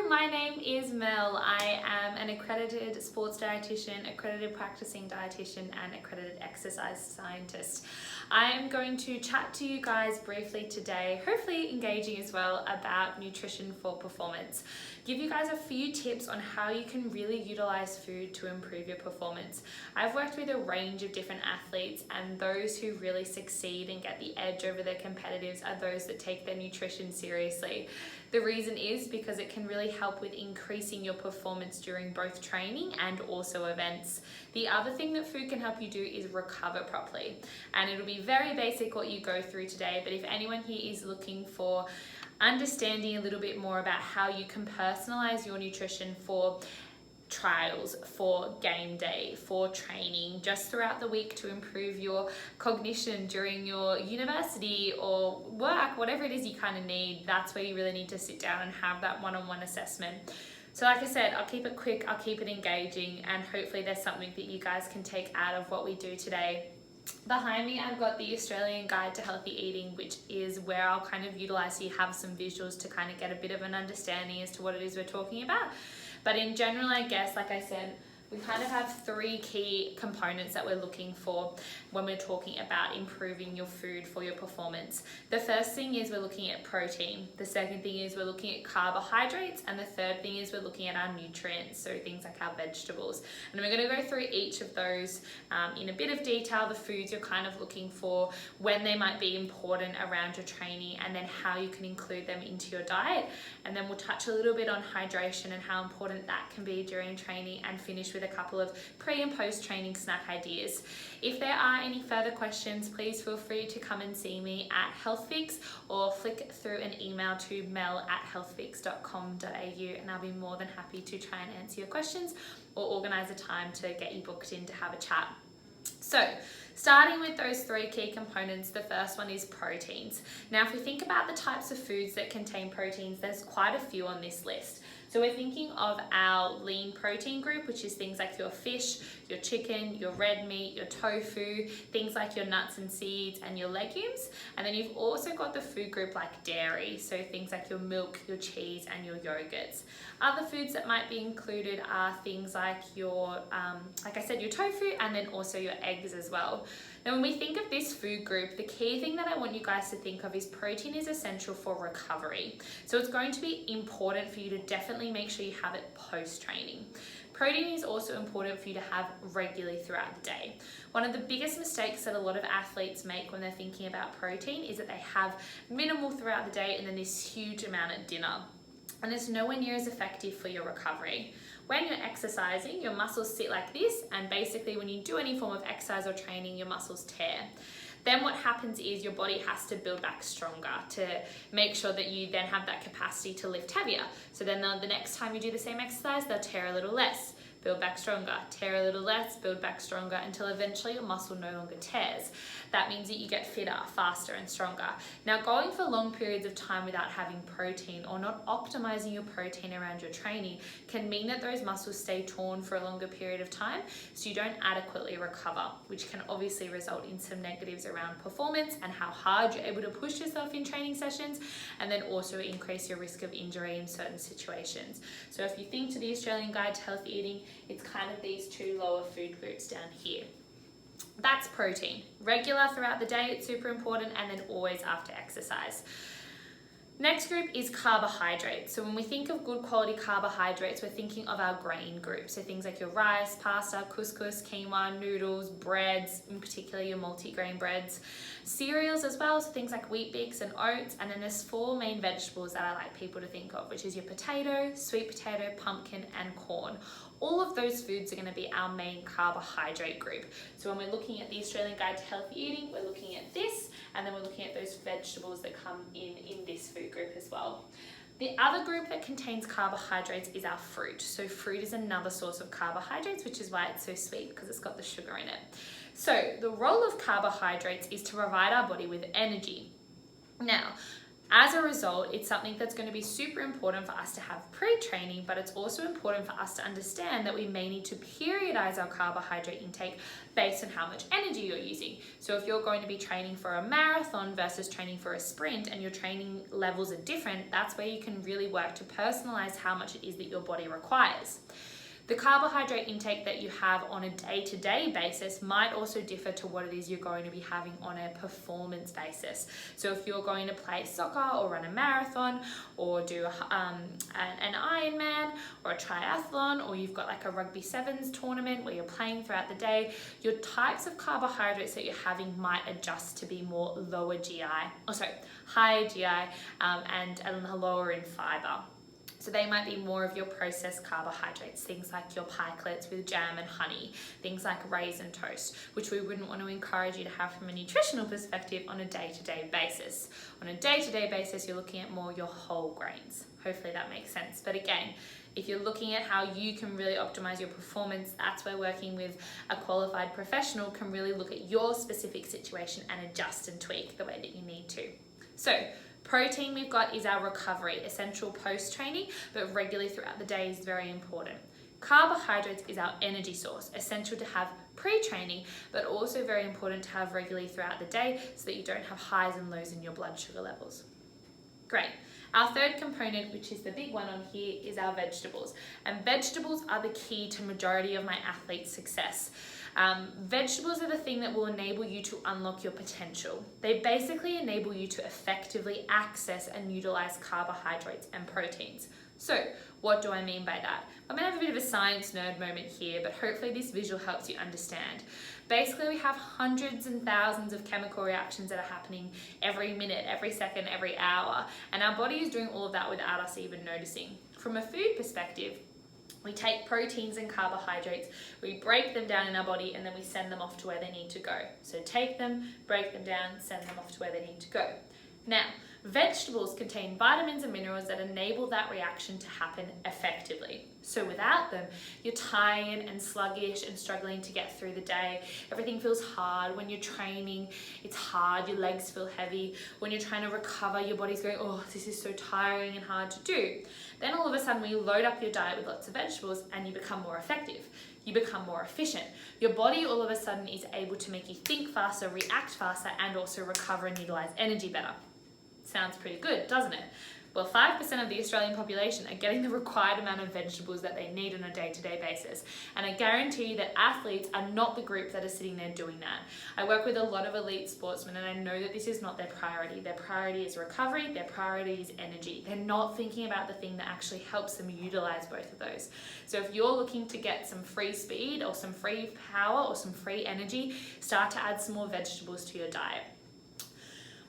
my name is Mel. I am an accredited sports dietitian, accredited practicing dietitian, and accredited exercise scientist. I am going to chat to you guys briefly today, hopefully engaging as well, about nutrition for performance. Give you guys a few tips on how you can really utilize food to improve your performance. I've worked with a range of different athletes, and those who really succeed and get the edge over their competitors are those that take their nutrition seriously. The reason is because it can really help with increasing your performance during both training and also events. The other thing that food can help you do is recover properly. And it'll be very basic what you go through today, but if anyone here is looking for understanding a little bit more about how you can personalize your nutrition for trials, for game day, for training, just throughout the week to improve your cognition during your university or work, whatever it is you kind of need, that's where you really need to sit down and have that one-on-one assessment. So like I said, I'll keep it quick, I'll keep it engaging, and hopefully there's something that you guys can take out of what we do today. Behind me, I've got the Australian Guide to Healthy Eating, which is where I'll kind of utilize so you have some visuals to kind of get a bit of an understanding as to what it is we're talking about. But in general, I guess, like I said, we kind of have three key components that we're looking for when we're talking about improving your food for your performance. The first thing is we're looking at protein. The second thing is we're looking at carbohydrates. And the third thing is we're looking at our nutrients, so things like our vegetables. And we're going to go through each of those in a bit of detail, the foods you're kind of looking for, when they might be important around your training, and then how you can include them into your diet. And then we'll touch a little bit on hydration and how important that can be during training, and finish with a couple of pre and post training snack ideas. If there are any further questions, please feel free to come and see me at Healthfix, or flick through an email to mel@healthfix.com.au, and I'll be more than happy to try and answer your questions or organise a time to get you booked in to have a chat. So, starting with those three key components, the first one is proteins. Now, if we think about the types of foods that contain proteins, there's quite a few on this list. So we're thinking of our lean protein group, which is things like your fish, your chicken, your red meat, your tofu, things like your nuts and seeds and your legumes. And then you've also got the food group like dairy, so things like your milk, your cheese, and your yogurts. Other foods that might be included are things like your, like I said, your tofu, and then also your eggs as well. Now, when we think of this food group, the key thing that I want you guys to think of is protein is essential for recovery. So it's going to be important for you to definitely make sure you have it post-training. Protein is also important for you to have regularly throughout the day. One of the biggest mistakes that a lot of athletes make when they're thinking about protein is that they have minimal throughout the day and then this huge amount at dinner. And it's nowhere near as effective for your recovery. When you're exercising, your muscles sit like this, and basically when you do any form of exercise or training, your muscles tear. Then what happens is your body has to build back stronger to make sure that you then have that capacity to lift heavier. So then the next time you do the same exercise, they'll tear a little less, build back stronger, tear a little less, build back stronger, until eventually your muscle no longer tears. That means that you get fitter, faster, and stronger. Now, going for long periods of time without having protein, or not optimizing your protein around your training, can mean that those muscles stay torn for a longer period of time, so you don't adequately recover, which can obviously result in some negatives around performance and how hard you're able to push yourself in training sessions, and then also increase your risk of injury in certain situations. So if you think to the Australian Guide to Healthy Eating, it's kind of these two lower food groups down here. That's protein. Regular throughout the day, it's super important, and then always after exercise. Next group is carbohydrates. So when we think of good quality carbohydrates, we're thinking of our grain group. So things like your rice, pasta, couscous, quinoa, noodles, breads, in particular your multi-grain breads. Cereals as well, so things like wheat bix and oats. And then there's four main vegetables that I like people to think of, which is your potato, sweet potato, pumpkin, and corn. All of those foods are going to be our main carbohydrate group. So when we're looking at the Australian Guide to Healthy Eating, we're looking at this, and then we're looking at those vegetables that come in this food group as well. The other group that contains carbohydrates is our fruit. So fruit is another source of carbohydrates, which is why it's so sweet, because it's got the sugar in it. So the role of carbohydrates is to provide our body with energy. Now, As a result, it's something that's going to be super important for us to have pre-training, but it's also important for us to understand that we may need to periodize our carbohydrate intake based on how much energy you're using. So if you're going to be training for a marathon versus training for a sprint and your training levels are different, that's where you can really work to personalize how much it is that your body requires. The carbohydrate intake that you have on a day-to-day basis might also differ to what it is you're going to be having on a performance basis. So if you're going to play soccer or run a marathon or do an Ironman or a triathlon, or you've got like a rugby sevens tournament where you're playing throughout the day, your types of carbohydrates that you're having might adjust to be more higher GI and lower in fiber. So they might be more of your processed carbohydrates, things like your pikelets with jam and honey, things like raisin toast, which we wouldn't want to encourage you to have from a nutritional perspective on a day-to-day basis. On a day-to-day basis, you're looking at more your whole grains. Hopefully that makes sense. But again, if you're looking at how you can really optimize your performance, that's where working with a qualified professional can really look at your specific situation and adjust and tweak the way that you need to. So, protein we've got is our recovery, essential post-training, but regularly throughout the day is very important. Carbohydrates is our energy source, essential to have pre-training, but also very important to have regularly throughout the day so that you don't have highs and lows in your blood sugar levels. Great. Our third component, which is the big one on here, is our vegetables. And vegetables are the key to majority of my athletes' success. Vegetables are the thing that will enable you to unlock your potential. They basically enable you to effectively access and utilize carbohydrates and proteins. So, what do I mean by that? I'm going to have a bit of a science nerd moment here, but hopefully this visual helps you understand. Basically, we have hundreds and thousands of chemical reactions that are happening every minute, every second, every hour, and our body is doing all of that without us even noticing. From a food perspective, we take proteins and carbohydrates, we break them down in our body, and then we send them off to where they need to go. So take them, break them down, send them off to where they need to go. Now, vegetables contain vitamins and minerals that enable that reaction to happen effectively. So without them, you're tired and sluggish and struggling to get through the day. Everything feels hard. When you're training, it's hard. Your legs feel heavy. When you're trying to recover, your body's going, oh, this is so tiring and hard to do. Then all of a sudden, when you load up your diet with lots of vegetables and you become more effective, you become more efficient. Your body all of a sudden is able to make you think faster, react faster, and also recover and utilize energy better. Sounds pretty good, doesn't it? Well, 5% of the Australian population are getting the required amount of vegetables that they need on a day-to-day basis. And I guarantee you that athletes are not the group that are sitting there doing that. I work with a lot of elite sportsmen and I know that this is not their priority. Their priority is recovery, their priority is energy. They're not thinking about the thing that actually helps them utilize both of those. So if you're looking to get some free speed or some free power or some free energy, start to add some more vegetables to your diet.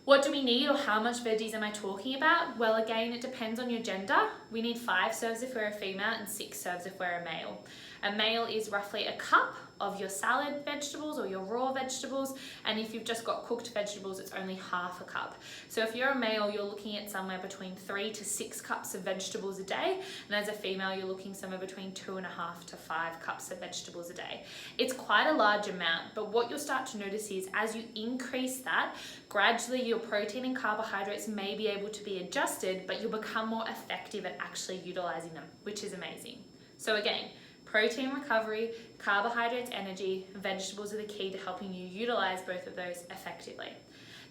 What do we need, or how much veggies am I talking about? Well, again, it depends on your gender. We need 5 serves if we're a female and 6 serves if we're a male. A male is roughly a cup of your salad vegetables or your raw vegetables, and if you've just got cooked vegetables, it's only half a cup. So if you're a male, you're looking at somewhere between 3 to 6 cups of vegetables a day, and as a female, you're looking somewhere between 2.5 to 5 cups of vegetables a day. It's quite a large amount, but what you'll start to notice is as you increase that, gradually your protein and carbohydrates may be able to be adjusted, but you'll become more effective at actually utilizing them, which is amazing. So again, protein recovery, carbohydrates energy, vegetables are the key to helping you utilize both of those effectively.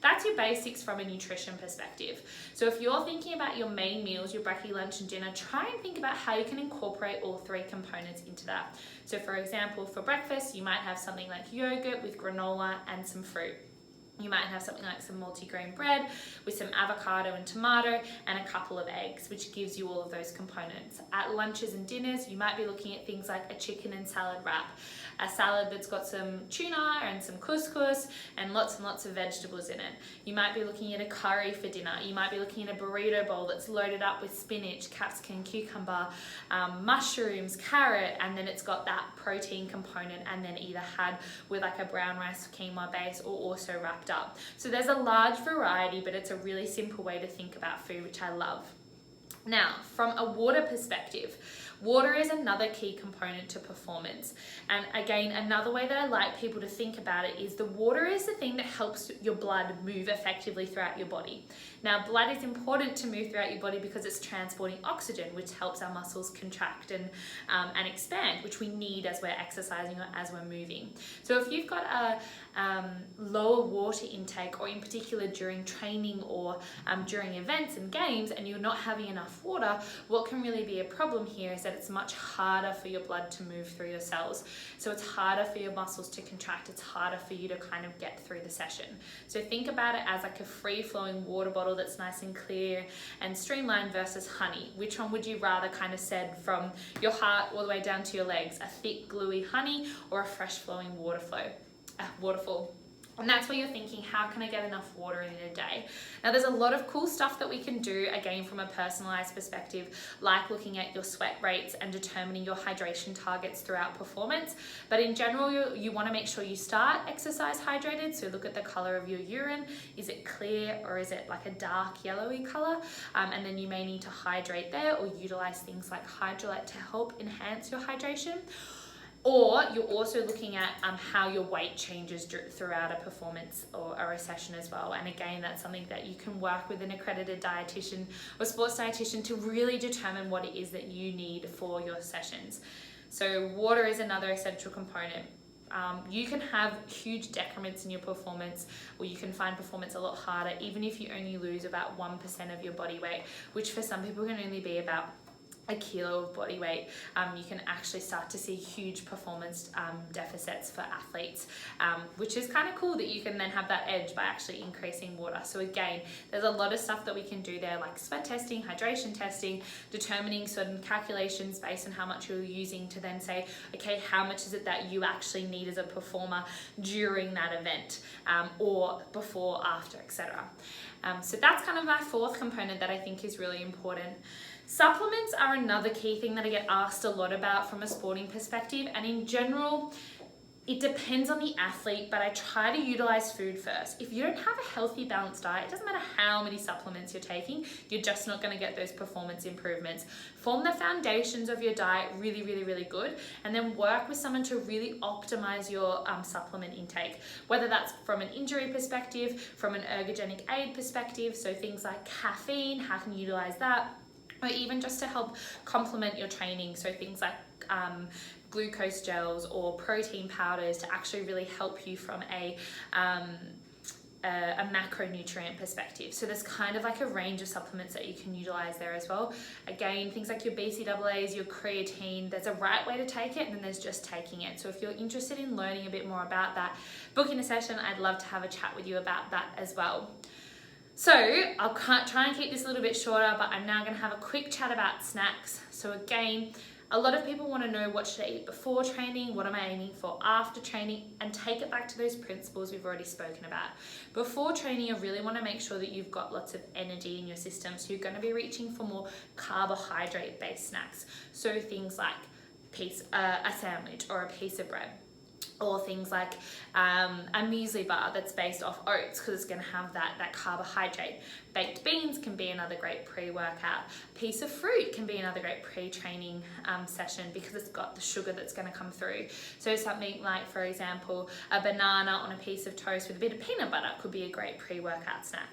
That's your basics from a nutrition perspective. So if you're thinking about your main meals, your brekkie, lunch and dinner, try and think about how you can incorporate all 3 components into that. So for example, for breakfast, you might have something like yogurt with granola and some fruit. You might have something like some multigrain bread with some avocado and tomato and a couple of eggs, which gives you all of those components. At lunches and dinners, you might be looking at things like a chicken and salad wrap, a salad that's got some tuna and some couscous and lots of vegetables in it. You might be looking at a curry for dinner. You might be looking at a burrito bowl that's loaded up with spinach, capsicum, cucumber, mushrooms, carrot, and then it's got that protein component and then either had with like a brown rice quinoa base or also wrapped up. So there's a large variety, but it's a really simple way to think about food, which I love. Now, from a water perspective, water is another key component to performance. And again, another way that I like people to think about it is the water is the thing that helps your blood move effectively throughout your body. Now, blood is important to move throughout your body because it's transporting oxygen, which helps our muscles contract and expand, which we need as we're exercising or as we're moving. So if you've got a lower water intake, or in particular during training or during events and games, and you're not having enough water, what can really be a problem here is that it's much harder for your blood to move through your cells. So it's harder for your muscles to contract. It's harder for you to kind of get through the session. So think about it as like a free-flowing water bottle that's nice and clear and streamlined versus honey. Which one would you rather kind of said from your heart all the way down to your legs? A thick, gluey honey or a fresh-flowing waterfall? And that's where you're thinking, how can I get enough water in a day? Now, there's a lot of cool stuff that we can do, again, from a personalized perspective, like looking at your sweat rates and determining your hydration targets throughout performance. But in general, you want to make sure you start exercise hydrated. So look at the color of your urine. Is it clear or is it like a dark yellowy color? And then you may need to hydrate there or utilize things like Hydrolyte to help enhance your hydration. Or you're also looking at how your weight changes throughout a performance or a session as well. And again, that's something that you can work with an accredited dietitian or sports dietitian to really determine what it is that you need for your sessions. So water is another essential component. You can have huge decrements in your performance, or you can find performance a lot harder even if you only lose about 1% of your body weight, which for some people can only be about a kilo of body weight. You can actually start to see huge performance deficits for athletes, which is kind of cool that you can then have that edge by actually increasing water. So again, there's a lot of stuff that we can do there, like sweat testing, hydration testing, determining certain calculations based on how much you're using to then say, okay, how much is it that you actually need as a performer during that event, or before, after, etc. So that's kind of my fourth component that I think is really important. Supplements are another key thing that I get asked a lot about from a sporting perspective, and in general, it depends on the athlete, but I try to utilize food first. If you don't have a healthy, balanced diet, it doesn't matter how many supplements you're taking, you're just not going to get those performance improvements. Form the foundations of your diet really, really, really good, and then work with someone to really optimize your supplement intake, whether that's from an injury perspective, from an ergogenic aid perspective, so things like caffeine, how can you utilize that? Or even just to help complement your training, so things like glucose gels or protein powders to actually really help you from a macronutrient perspective. So there's kind of like a range of supplements that you can utilize there as well. Again, things like your BCAAs, your creatine, there's a right way to take it and then there's just taking it. So if you're interested in learning a bit more about that, booking a session, I'd love to have a chat with you about that as well. So I'll try and keep this a little bit shorter, but I'm now going to have a quick chat about snacks. So again, a lot of people want to know, what should I eat before training? What am I aiming for after training? And take it back to those principles we've already spoken about. Before training, you really want to make sure that you've got lots of energy in your system. So you're going to be reaching for more carbohydrate-based snacks. So things like a sandwich or a piece of bread. Or things like a muesli bar that's based off oats, because it's going to have that carbohydrate. Baked beans can be another great pre-workout. Piece of fruit can be another great pre-training session, because it's got the sugar that's going to come through. So something like, for example, a banana on a piece of toast with a bit of peanut butter could be a great pre-workout snack.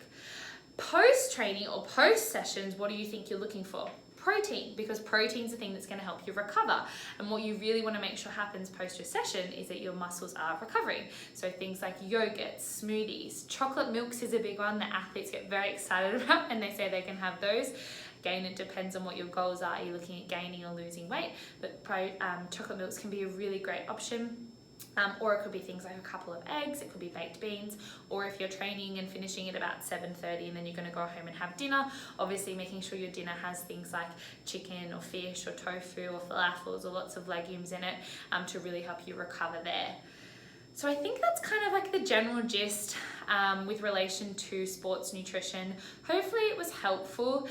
Post-training or post-sessions, what do you think you're looking for? Protein, because protein's the thing that's going to help you recover. And what you really want to make sure happens post your session is that your muscles are recovering. So things like yogurt, smoothies, chocolate milks is a big one that athletes get very excited about, and they say they can have those. Again, it depends on what your goals are. Are you looking at gaining or losing weight? But chocolate milks can be a really great option. Or it could be things like a couple of eggs, it could be baked beans, or if you're training and finishing at about 7:30 and then you're going to go home and have dinner, obviously making sure your dinner has things like chicken or fish or tofu or falafels or lots of legumes in it to really help you recover there. So I think that's kind of like the general gist with relation to sports nutrition. Hopefully it was helpful.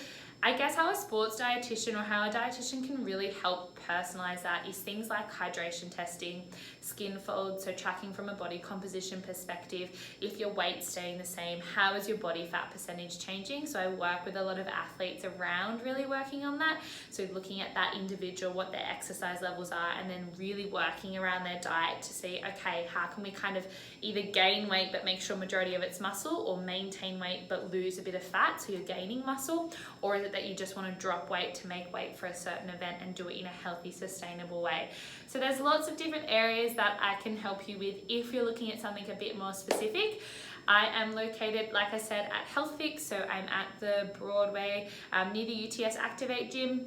I guess how a sports dietitian or how a dietitian can really help personalize that is things like hydration testing, skin fold, so tracking from a body composition perspective, if your weight's staying the same, how is your body fat percentage changing? So I work with a lot of athletes around really working on that. So looking at that individual, what their exercise levels are, and then really working around their diet to see, okay, how can we kind of either gain weight but make sure majority of it's muscle, or maintain weight but lose a bit of fat so you're gaining muscle, or is it that you just want to drop weight to make weight for a certain event and do it in a healthy, sustainable way? So there's lots of different areas that I can help you with if you're looking at something a bit more specific. I am located, like I said, at Healthfix, so I'm at the Broadway near the UTS Activate gym.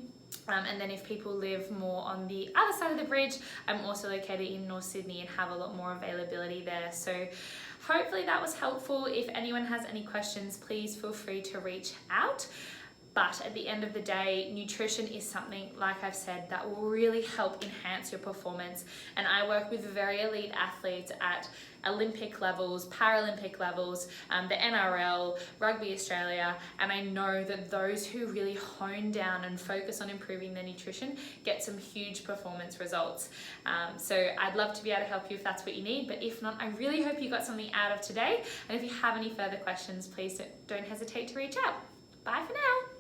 And then if people live more on the other side of the bridge, I'm also located in North Sydney and have a lot more availability there. So hopefully that was helpful. If anyone has any questions, please feel free to reach out. But at the end of the day, nutrition is something, like I've said, that will really help enhance your performance. And I work with very elite athletes at Olympic levels, Paralympic levels, the NRL, Rugby Australia, and I know that those who really hone down and focus on improving their nutrition get some huge performance results. So I'd love to be able to help you if that's what you need, but if not, I really hope you got something out of today. And if you have any further questions, please don't hesitate to reach out. Bye for now.